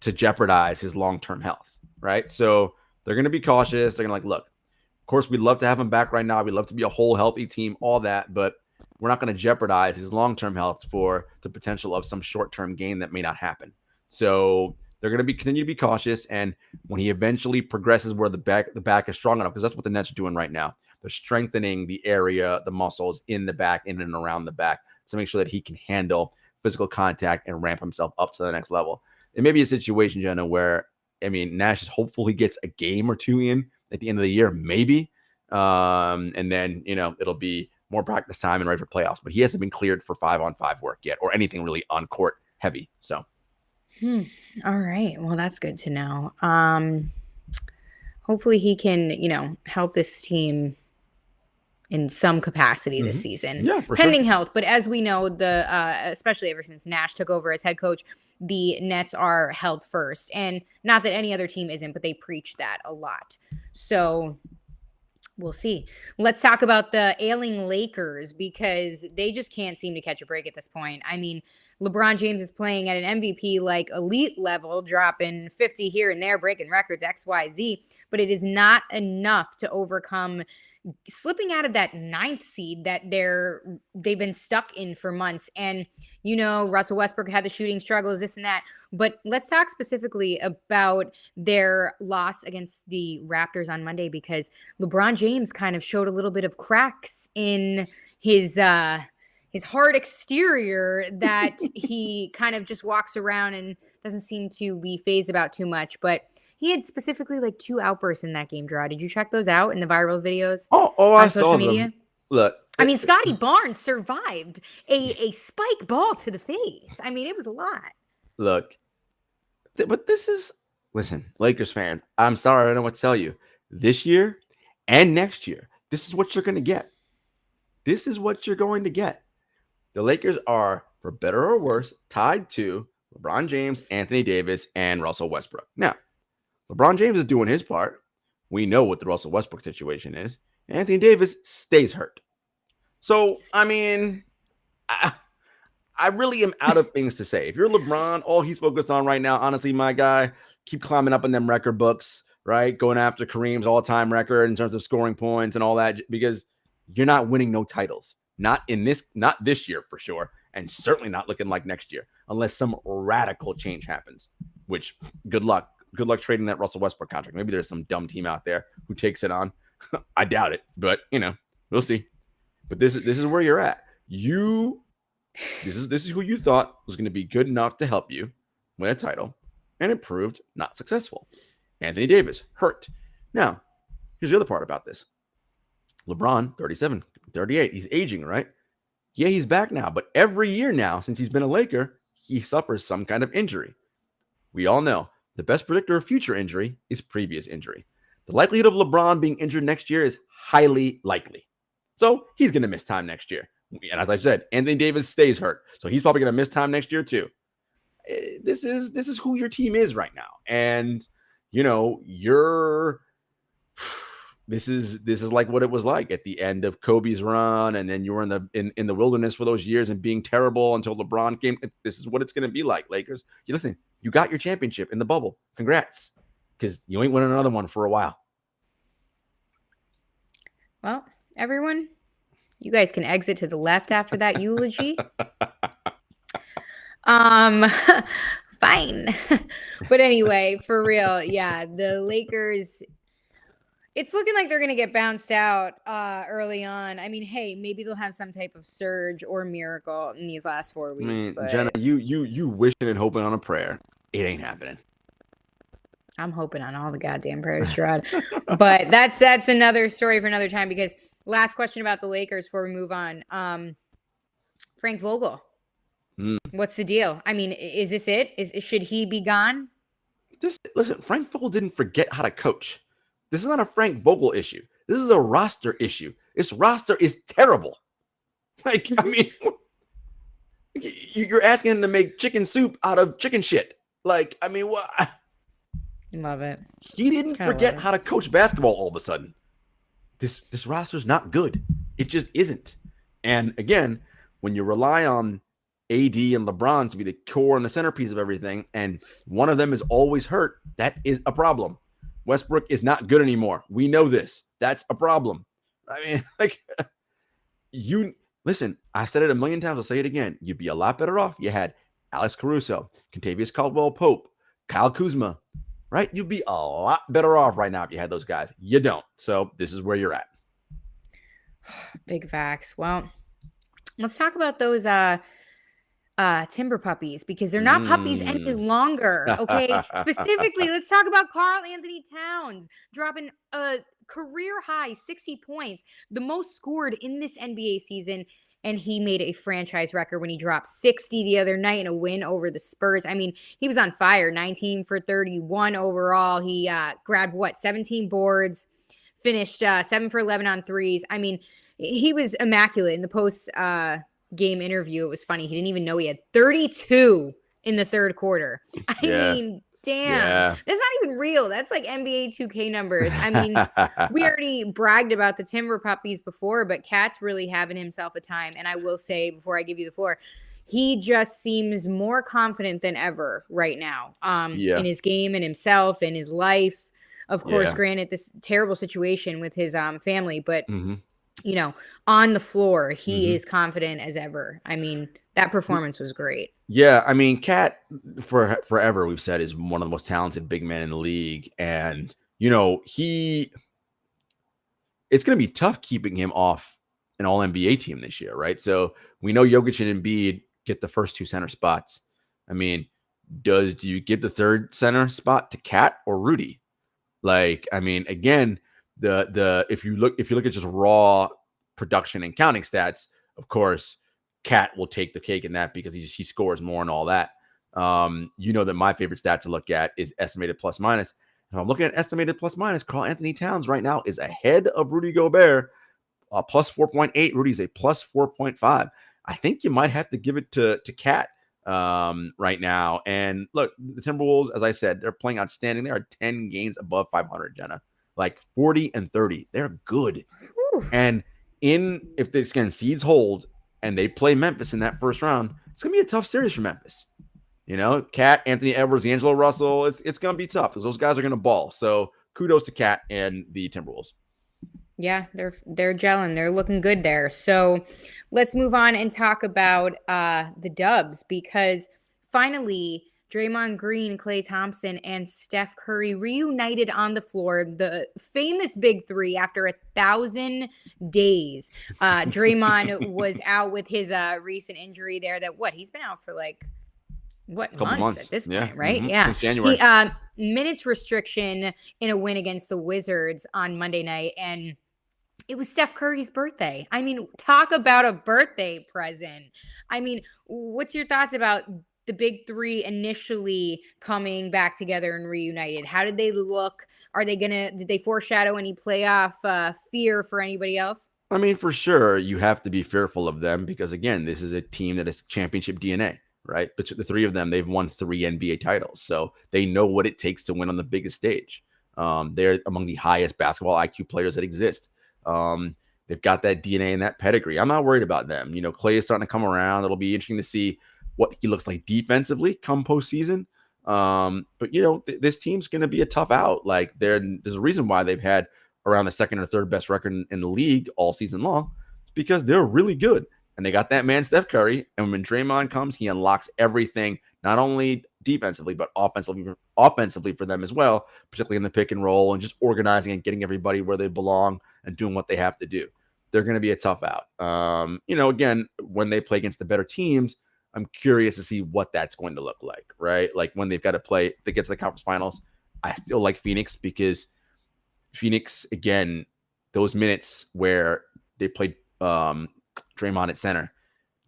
to jeopardize his long-term health, right? So they're going to be cautious. They're going to look, of course, we'd love to have him back right now. We'd love to be a whole healthy team, all that, but we're not going to jeopardize his long-term health for the potential of some short-term gain that may not happen. So they're going to continue to be cautious. And when he eventually progresses where the back is strong enough, because that's what the Nets are doing right now. They're strengthening the area, the muscles in the back, in and around the back, to make sure that he can handle physical contact and ramp himself up to the next level. It may be a situation, Jenna, where, Nash is hopeful he gets a game or two in at the end of the year, maybe. And then, it'll be more practice time and ready for playoffs. But he hasn't been cleared for 5-on-5 work yet, or anything really on court heavy. So. All right. Well, that's good to know. Hopefully he can, help this team in some capacity this season, pending health. But as we know, especially ever since Nash took over as head coach, the Nets are held first. And not that any other team isn't, but they preach that a lot. So we'll see. Let's talk about the ailing Lakers, because they just can't seem to catch a break at this point. LeBron James is playing at an MVP like elite level, dropping 50 here and there, breaking records, XYZ, but it is not enough to overcome slipping out of that 9th seed that they've been stuck in for months. And, Russell Westbrook had the shooting struggles, this and that. But let's talk specifically about their loss against the Raptors on Monday, because LeBron James kind of showed a little bit of cracks in his hard exterior that he kind of just walks around and doesn't seem to be fazed about too much. But he had specifically 2 outbursts in that game, Draw. Did you check those out in the viral videos? I saw them. Look. Scotty Barnes survived a spike ball to the face. It was a lot. Look, but listen, Lakers fans, I'm sorry, I don't know what to tell you. This year, and next year. This is what you're going to get. This is what you're going to get. The Lakers are, for better or worse, tied to LeBron James, Anthony Davis, and Russell Westbrook. Now, LeBron James is doing his part. We know what the Russell Westbrook situation is. Anthony Davis stays hurt. So, I mean, I really am out of things to say. If you're LeBron, all he's focused on right now, honestly, my guy, keep climbing up in them record books, right? Going after Kareem's all-time record in terms of scoring points and all that, because you're not winning no titles. Not this year for sure, and certainly not looking like next year, unless some radical change happens, which good luck. Good luck trading that Russell Westbrook contract. Maybe there's some dumb team out there who takes it on. I doubt it, but we'll see. But this is where you're at. This is who you thought was going to be good enough to help you win a title, and it proved not successful. Anthony Davis, hurt. Now, here's the other part about this. LeBron, 37, 38. He's aging, right? Yeah, he's back now. But every year now, since he's been a Laker, he suffers some kind of injury. We all know the best predictor of future injury is previous injury. The likelihood of LeBron being injured next year is highly likely. So he's going to miss time next year. And as I said, Anthony Davis stays hurt. So he's probably going to miss time next year too. This is who your team is right now. And, this is like what it was like at the end of Kobe's run, and then you were in the wilderness for those years and being terrible until LeBron came. This is what it's going to be like, Lakers. Listen, you got your championship in the bubble. Congrats, because you ain't winning another one for a while. Well, everyone, you guys can exit to the left after that eulogy. Fine. But anyway, for real, yeah, the Lakers, it's looking like they're going to get bounced out early on. I mean, hey, maybe they'll have some type of surge or miracle in these last 4 weeks. But Jenna, you wishing and hoping on a prayer. It ain't happening. I'm hoping on all the goddamn prayers, Jarod. But that's another story for another time, because last question about the Lakers before we move on. Frank Vogel. What's the deal? I mean, is this it? Should he be gone? Listen, Frank Vogel didn't forget how to coach. This is not a Frank Vogel issue. This is a roster issue. This roster is terrible. Like, I mean, you're asking him to make chicken soup out of chicken shit. Like, I mean, what? Love it. He didn't forget how to coach basketball all of a sudden. This roster's not good. It just isn't. And again, when you rely on AD and LeBron to be the core and the centerpiece of everything, and one of them is always hurt, that is a problem. Westbrook is not good anymore. We know this. That's a problem. I mean, like, listen, I've said it a million times. I'll say it again. You'd be a lot better off. You had Alex Caruso, Kentavious Caldwell-Pope, Kyle Kuzma, right? You'd be a lot better off right now if you had those guys. You don't. So this is where you're at. Big facts. Well, let's talk about those timber puppies, because they're not puppies any longer. Okay. Specifically, let's talk about Karl Anthony Towns dropping a career high 60 points, the most scored in this NBA season. And he made a franchise record when he dropped 60 the other night in a win over the Spurs. I mean, he was on fire. 19 for 31 overall. He grabbed 17 boards, finished 7 for 11 on threes. I mean, he was immaculate in the post game interview. It was funny. He didn't even know he had 32 in the third quarter. I mean, damn. Yeah. That's not even real. That's like NBA 2K numbers. I mean, we already bragged about the Timber Puppies before, but Cat's really having himself a time. And I will say, before I give you the floor, he just seems more confident than ever right now in his game and himself and his life. Of course, granted, this terrible situation with his family, but on the floor, he is confident as ever. I mean, that performance was great. Yeah, I mean, Cat, forever, we've said, is one of the most talented big men in the league. And, it's going to be tough keeping him off an all-NBA team this year, right? So we know Jokic and Embiid get the first two center spots. I mean, do you give the third center spot to Cat or Rudy? Like, I mean, again, if you look at just raw production and counting stats, of course, Cat will take the cake in that because he scores more and all that. That my favorite stat to look at is estimated plus minus. If I'm looking at estimated plus minus, Karl Anthony Towns right now is ahead of Rudy Gobert, plus 4.8. Rudy's a plus 4.5. I think you might have to give it to Cat right now. And look, the Timberwolves, as I said, they're playing outstanding. They are 10 games above 500, Jenna. Like 40 and 30. They're good. Whew. And if this again seeds hold and they play Memphis in that first round, it's gonna be a tough series for Memphis. Cat, Anthony Edwards, D'Angelo Russell, it's gonna be tough because those guys are gonna ball. So kudos to Cat and the Timberwolves. Yeah, they're gelling. They're looking good there. So let's move on and talk about the Dubs, because finally Draymond Green, Klay Thompson, and Steph Curry reunited on the floor. The famous big three after 1,000 days. Draymond was out with his recent injury there. He's been out for months at this point, right? Mm-hmm. Yeah. Since January. Minutes restriction in a win against the Wizards on Monday night, and it was Steph Curry's birthday. I mean, talk about a birthday present. I mean, what's your thoughts about the big three initially coming back together and reunited? How did they look? Did they foreshadow any playoff fear for anybody else? I mean, for sure, you have to be fearful of them because, again, this is a team that has championship DNA, right? But the three of them, they've won 3 NBA titles. So they know what it takes to win on the biggest stage. They're among the highest basketball IQ players that exist. They've got that DNA and that pedigree. I'm not worried about them. Klay is starting to come around. It'll be interesting to see what he looks like defensively come postseason. But this team's going to be a tough out. Like there's a reason why they've had around the second or third best record in the league all season long, because they're really good. And they got that man, Steph Curry. And when Draymond comes, he unlocks everything, not only defensively, but offensively for them as well, particularly in the pick and roll and just organizing and getting everybody where they belong and doing what they have to do. They're going to be a tough out. Again, when they play against the better teams, I'm curious to see what that's going to look like, right? Like when they've got to play, if they get to the conference finals, I still like Phoenix because Phoenix, again, those minutes where they played Draymond at center,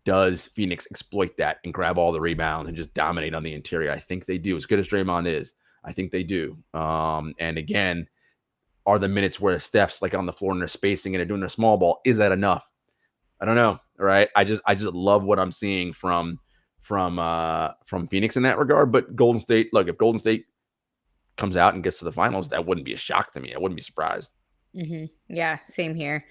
does Phoenix exploit that and grab all the rebounds and just dominate on the interior? I think they do. As good as Draymond is, I think they do. And again, are the minutes where Steph's like on the floor and they're spacing and they're doing their small ball, is that enough? I don't know. Right. I just love what I'm seeing from Phoenix in that regard. But Golden State, look, if Golden State comes out and gets to the finals, that wouldn't be a shock to me. I wouldn't be surprised. Mm-hmm. Yeah, same here.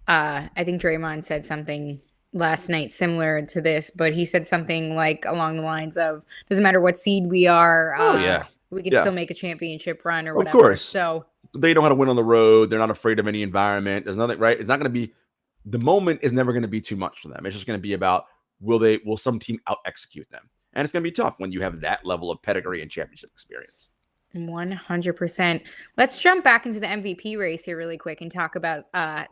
I think Draymond said something last night similar to this, but he said something like along the lines of, doesn't matter what seed we are. We can still make a championship run or whatever. Of course. So they know how to win on the road. They're not afraid of any environment. There's nothing, right? It's not going to be, the moment is never going to be too much for them. It's just going to be about, will some team out execute them? And it's going to be tough when you have that level of pedigree and championship experience. 100%. Let's jump back into the MVP race here really quick and talk about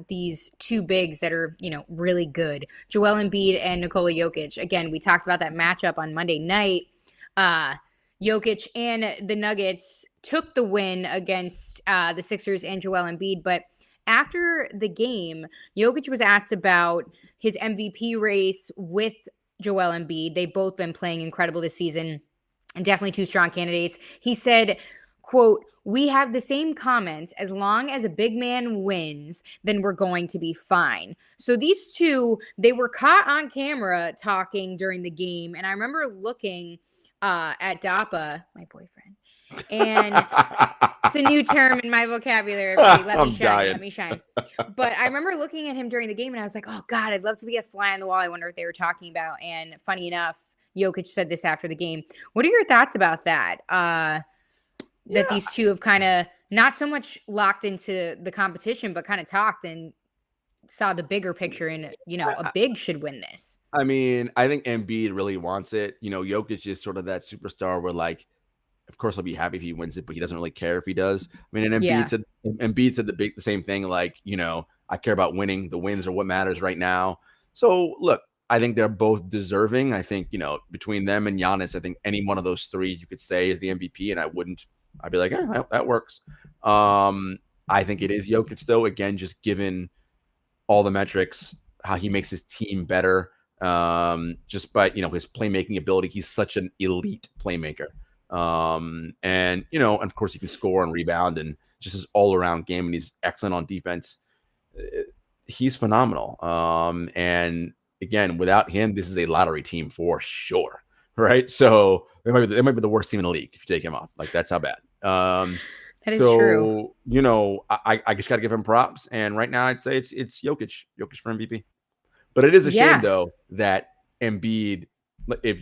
these two bigs that are, really good. Joel Embiid and Nikola Jokic. Again, we talked about that matchup on Monday night. Jokic and the Nuggets took the win against the Sixers and Joel Embiid. But after the game, Jokic was asked about his MVP race with Joel Embiid. They've both been playing incredible this season and definitely two strong candidates. He said, quote, "We have the same comments. As long as a big man wins, then we're going to be fine." So these two, they were caught on camera talking during the game. And I remember looking at Dappa, my boyfriend, and it's a new term in my vocabulary. Let me shine. But I remember looking at him during the game and I was like, oh God, I'd love to be a fly on the wall. I wonder what they were talking about. And funny enough, Jokic said this after the game. What are your thoughts about that? That these two have kind of not so much locked into the competition, but kind of talked and saw the bigger picture and, a big should win this. I mean, I think Embiid really wants it. Jokic is sort of that superstar where, like, of course he'll be happy if he wins it, but he doesn't really care if he does. I mean, and Embiid said the same thing, like, I care about winning. The wins are what matters right now. So look, I think they're both deserving. I think, between them and Giannis, I think any one of those three you could say is the MVP, and I'd be like, that works. I think it is Jokic, though, again, just given all the metrics, how he makes his team better, just by, his playmaking ability. He's such an elite playmaker. And of course he can score and rebound and just his all around game, and he's excellent on defense. He's phenomenal. And again, without him, this is a lottery team for sure, right? So it might be the worst team in the league if you take him off. Like, that's how bad. That is true. I just got to give him props. And right now, I'd say it's Jokic for MVP. But it is a shame, though, that Embiid, if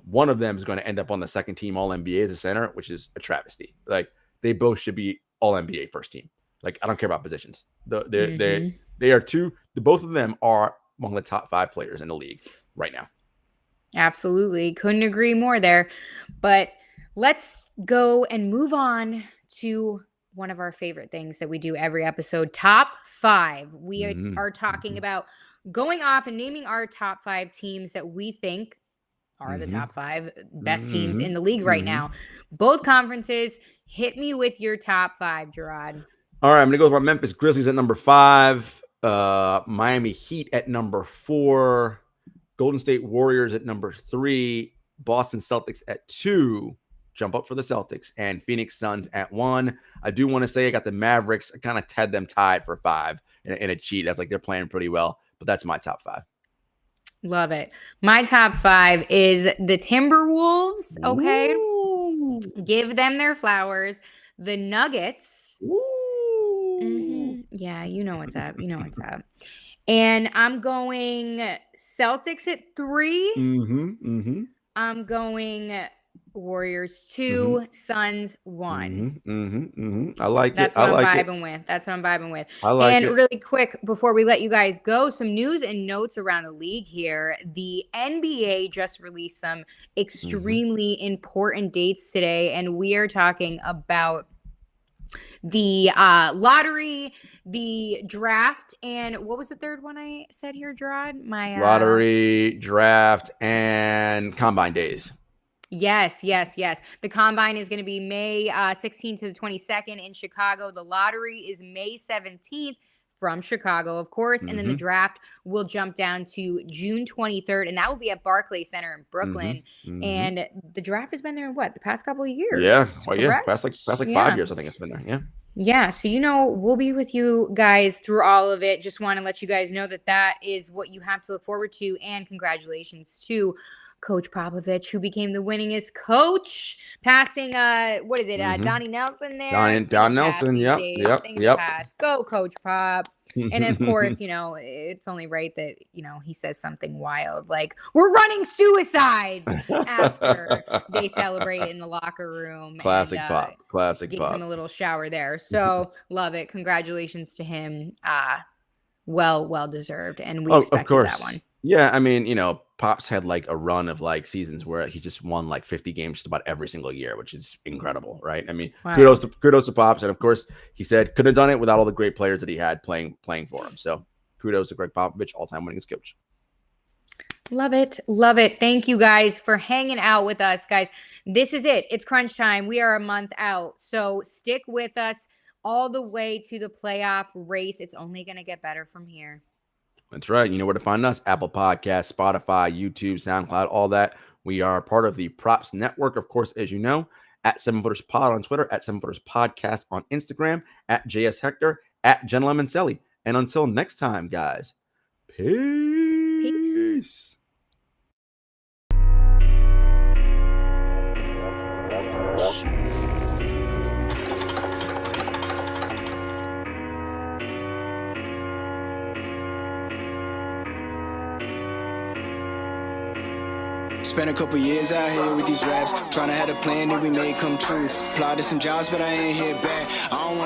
one of them is going to end up on the second team All NBA as a center, which is a travesty. Like, they both should be All NBA first team. Like, I don't care about positions. They are two. Both of them are among the top 5 players in the league right now. Absolutely. Couldn't agree more there. But let's go and move on to one of our favorite things that we do every episode, top 5. We are talking about going off and naming our top 5 teams that we think are the top 5 best teams in the league right now. Both conferences. Hit me with your top 5, Jarod. All right, I'm going to go with my Memphis Grizzlies at number 5, Miami Heat at number 4, Golden State Warriors at number 3, Boston Celtics at 2, jump up for the Celtics, and Phoenix Suns at 1. I do want to say I got the Mavericks. I kind of had them tied for 5 in a cheat. I was like, they're playing pretty well, but that's my top 5. Love it. My top 5 is the Timberwolves. Okay. Ooh. Give them their flowers. The Nuggets. Yeah, you know what's up. And I'm going Celtics at 3. I'm going Warriors 2, Suns 1. I like That's it. what I I'm like vibing with. That's what I'm vibing with. I like and it. really quick, before we let you guys go, some news and notes around the league here. The NBA just released some extremely important dates today, and we are talking about the lottery, the draft, and what was the third one I said here, Jarod? My lottery, draft, and combine days. Yes. The combine is going to be May 16th to the 22nd in Chicago. The lottery is May 17th from Chicago, of course. And then the draft will jump down to June 23rd, and that will be at Barclays Center in Brooklyn. And the draft has been there in the past couple of years. Yeah. Well, correct? Past like 5 years, I think it's been there. Yeah. Yeah. So, we'll be with you guys through all of it. Just want to let you guys know that is what you have to look forward to. And congratulations to Coach Popovich, who became the winningest coach, passing Donnie Nelson there. Don Nelson, yep. Go Coach Pop. And of course, it's only right that, he says something wild like, we're running suicides after they celebrate in the locker room. Classic Pop. Give him a little shower there. So love it. Congratulations to him. Well deserved. And we expected that one. Yeah, I mean, Pop's had like a run of like seasons where he just won like 50 games just about every single year, which is incredible, right? I mean, wow. Kudos to Pops, and of course, he said could have done it without all the great players that he had playing for him. So, kudos to Greg Popovich, all-time winningest coach. Love it. Thank you guys for hanging out with us, guys. This is it. It's crunch time. We are a month out, so stick with us all the way to the playoff race. It's only going to get better from here. That's right. You know where to find us: Apple Podcasts, Spotify, YouTube, SoundCloud, all that. We are part of the Props Network, of course, as you know, at 7footerspod on Twitter, at 7footerspodcast on Instagram, at JS Hector, at Jenna Lemoncelli. And until next time, guys, peace. Spent a couple years out here with these raps, trying to have a plan that we made come true. Applied to some jobs, but I ain't hit back. I don't wanna